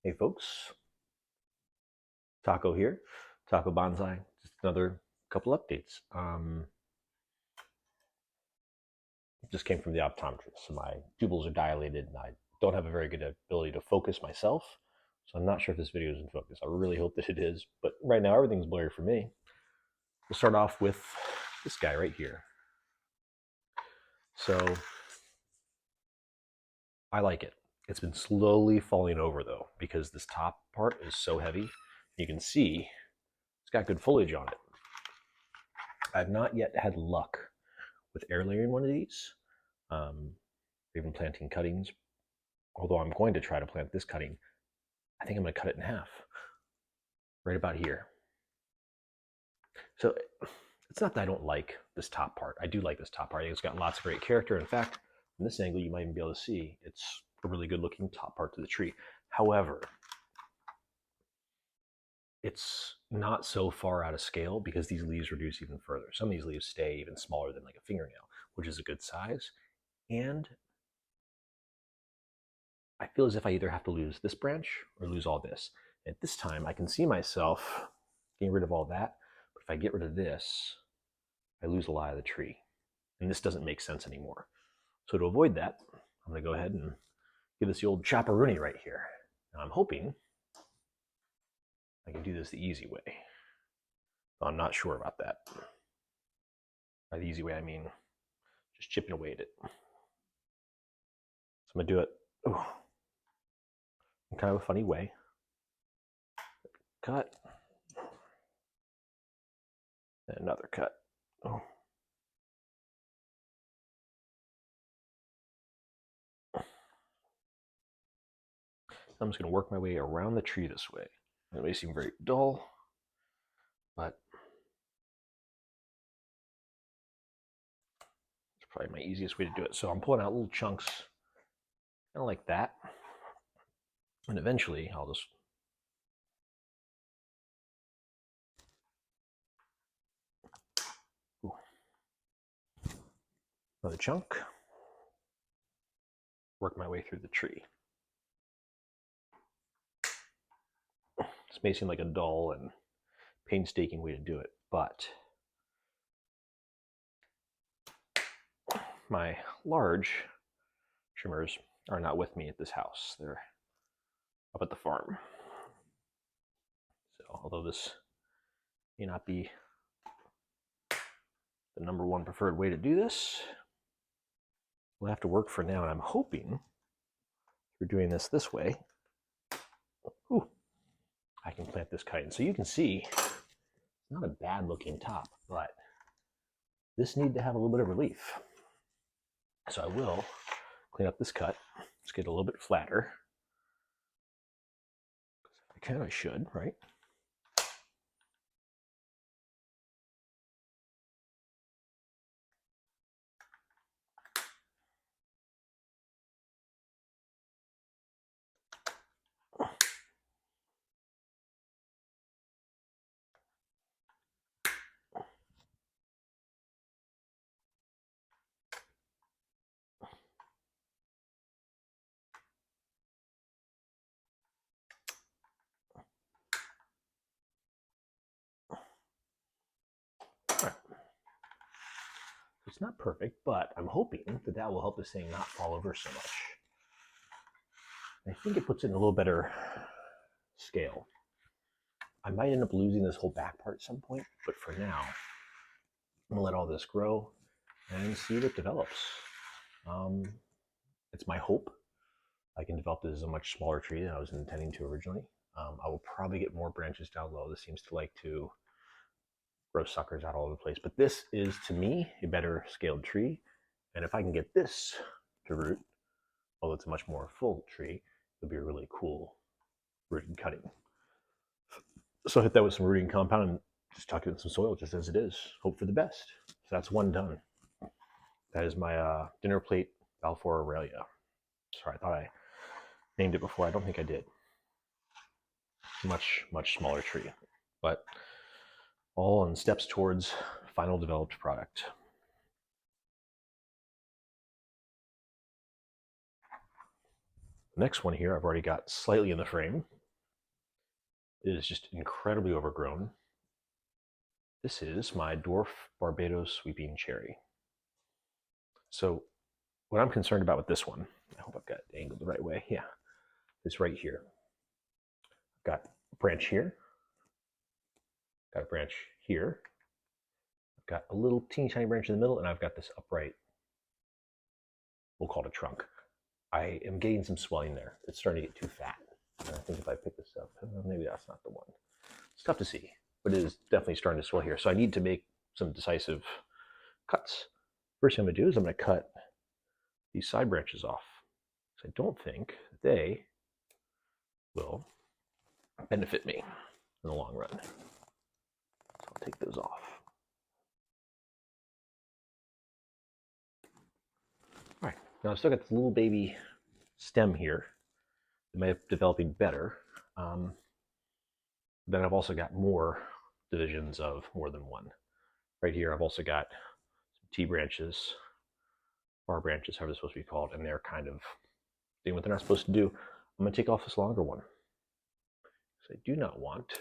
Hey folks, Taco here, TacoBonsai. Just another couple updates. Just came from the optometrist, so my pupils are dilated and I don't have a very good ability to focus myself. So I'm not sure if this video is in focus. I really hope that it is, but right now everything's blurry for me. We'll start off with this guy right here. So I like it. It's been slowly falling over though, because this top part is so heavy. You can see it's got good foliage on it. I've not yet had luck with air layering one of these, even planting cuttings. Although I'm going to try to plant this cutting, I think I'm going to cut it in half, right about here. So it's not that I don't like this top part. I do like this top part. I think it's got lots of great character. In fact, from this angle, you might even be able to see it's a really good looking top part to the tree. However, it's not so far out of scale because these leaves reduce even further. Some of these leaves stay even smaller than like a fingernail, which is a good size. And I feel as if I either have to lose this branch or lose all this. At this time, I can see myself getting rid of all that, but if I get rid of this, I lose a lot of the tree. And this doesn't make sense anymore. So to avoid that, I'm going to go ahead and give this the old chopperoonie right here. Now I'm hoping I can do this the easy way. But I'm not sure about that. By the easy way, I mean just chipping away at it. So I'm going to do it in kind of a funny way. Cut. And another cut. Oh. I'm just going to work my way around the tree this way. It may seem very dull, but it's probably my easiest way to do it. So I'm pulling out little chunks, kind of like that. And eventually I'll just another chunk, work my way through the tree. This may seem like a dull and painstaking way to do it, but my large trimmers are not with me at this house. They're up at the farm. So although this may not be the #1 preferred way to do this, we'll have to work for now. And I'm hoping through doing this way, I can plant this cutting. So you can see it's not a bad looking top, but this needs to have a little bit of relief. So I will clean up this cut. Let's get a little bit flatter. I kind of should, right? It's not perfect, but I'm hoping that that will help this thing not fall over so much. I think it puts it in a little better scale. I might end up losing this whole back part at some point, but for now, I'm gonna let all this grow and see what develops. It's my hope I can develop this as a much smaller tree than I was intending to originally. I will probably get more branches down low. This seems to like to grow suckers out all over the place. But this is, to me, a better scaled tree. And if I can get this to root, although it's a much more full tree, it'll be a really cool rooted cutting. So I hit that with some rooting compound and just tuck it in some soil just as it is. Hope for the best. So that's one done. That is my dinner plate Balfour Aralia. Sorry, I thought I named it before. I don't think I did. Much, much smaller tree, but all in steps towards final developed product. The next one here I've already got slightly in the frame. It is just incredibly overgrown. This is my dwarf Barbados sweeping cherry. So what I'm concerned about with this one, I hope I've got it angled the right way. Yeah, it's right here. I've got a branch here, got a branch here, I've got a little teeny tiny branch in the middle, and I've got this upright, we'll call it a trunk. I am getting some swelling there. It's starting to get too fat. And I think if I pick this up, maybe that's not the one. It's tough to see, but it is definitely starting to swell here. So I need to make some decisive cuts. First thing I'm going to do is I'm going to cut these side branches off. So I don't think they will benefit me in the long run. So I'll take those off. All right, now I've still got this little baby stem here that may be developing better. Then I've also got more divisions of more than one. Right here, I've also got some T branches, bar branches, however they're supposed to be called, and they're kind of doing what they're not supposed to do. I'm going to take off this longer one. So I do not want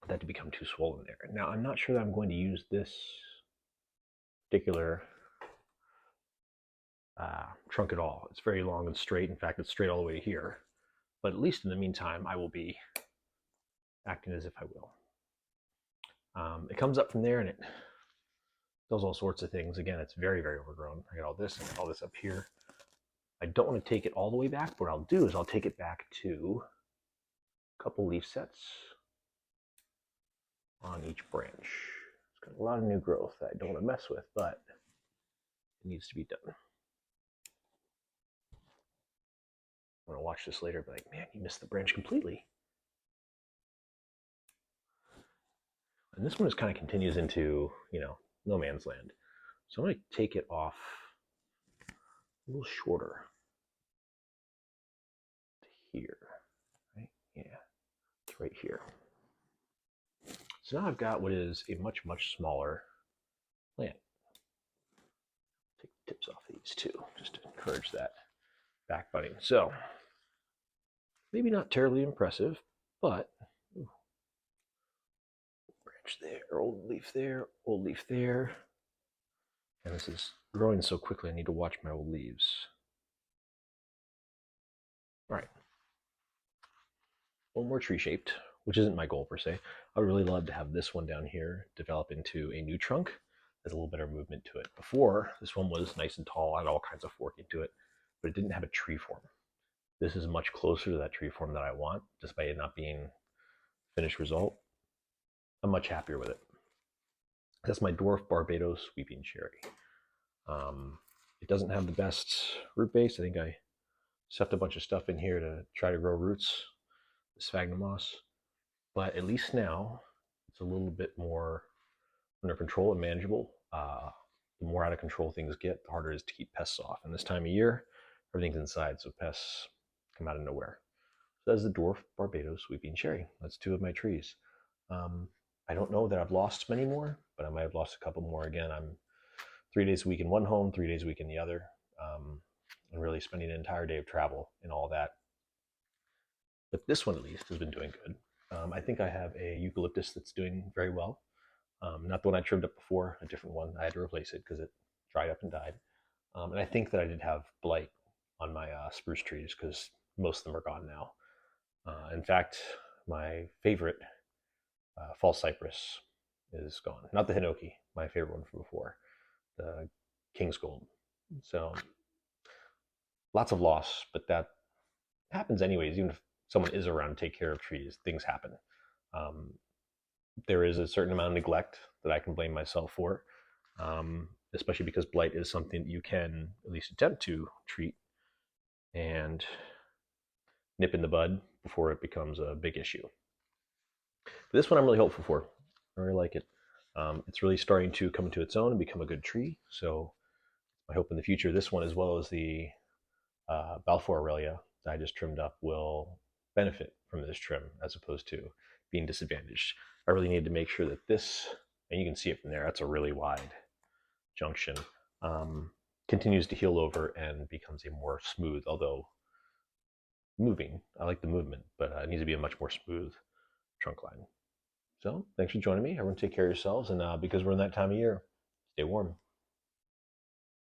that to become too swollen there. Now, I'm not sure that I'm going to use this particular trunk at all. It's very long and straight. In fact, it's straight all the way here. But at least in the meantime, I will be acting as if I will. It comes up from there and it does all sorts of things. Again, it's very, very overgrown. I got all this up here. I don't want to take it all the way back. But what I'll do is I'll take it back to a couple leaf sets on each branch. It's got a lot of new growth that I don't want to mess with, but it needs to be done. I'm gonna watch this later and be like, man, you missed the branch completely. And this one just kind of continues into, no man's land. So I'm gonna take it off a little shorter to here, right? Yeah, it's right here. So now I've got what is a much, much smaller plant. Take the tips off these too, just to encourage that back budding. So maybe not terribly impressive, but branch there, old leaf there, old leaf there. And this is growing so quickly, I need to watch my old leaves. All right. One more tree shaped, which isn't my goal per se. I would really love to have this one down here develop into a new trunk. There's a little better movement to it. Before, this one was nice and tall, had all kinds of forking to it, but it didn't have a tree form. This is much closer to that tree form that I want, despite it not being finished result. I'm much happier with it. That's my dwarf Barbados sweeping cherry. It doesn't have the best root base. I think I stuffed a bunch of stuff in here to try to grow roots, the sphagnum moss, but at least now it's a little bit more under control and manageable. The more out of control things get, the harder it is to keep pests off. And this time of year, everything's inside, so pests come out of nowhere. So that's the dwarf Barbados sweeping cherry. That's two of my trees. I don't know that I've lost many more, but I might have lost a couple more. Again, I'm 3 days a week in one home, 3 days a week in the other, and really spending an entire day of travel and all that. But this one at least has been doing good. I think I have a eucalyptus that's doing very well. Not the one I trimmed up before, a different one. I had to replace it because it dried up and died. And I think that I did have blight on my spruce trees because most of them are gone now. In fact, my favorite false cypress is gone. Not the hinoki, my favorite one from before, the king's gold. So lots of loss, but that happens anyways. Even if someone is around to take care of trees, things happen. There is a certain amount of neglect that I can blame myself for, especially because blight is something that you can at least attempt to treat and nip in the bud before it becomes a big issue. But this one I'm really hopeful for. I really like it. It's really starting to come into its own and become a good tree. So I hope in the future this one, as well as the Balfour Aralia that I just trimmed up, will benefit from this trim as opposed to being disadvantaged. I really need to make sure that this, and you can see it from there, that's a really wide junction. continues to heal over and becomes a more smooth, although moving. I like the movement, but it needs to be a much more smooth trunk line. So thanks for joining me. Everyone take care of yourselves, and because we're in that time of year, stay warm.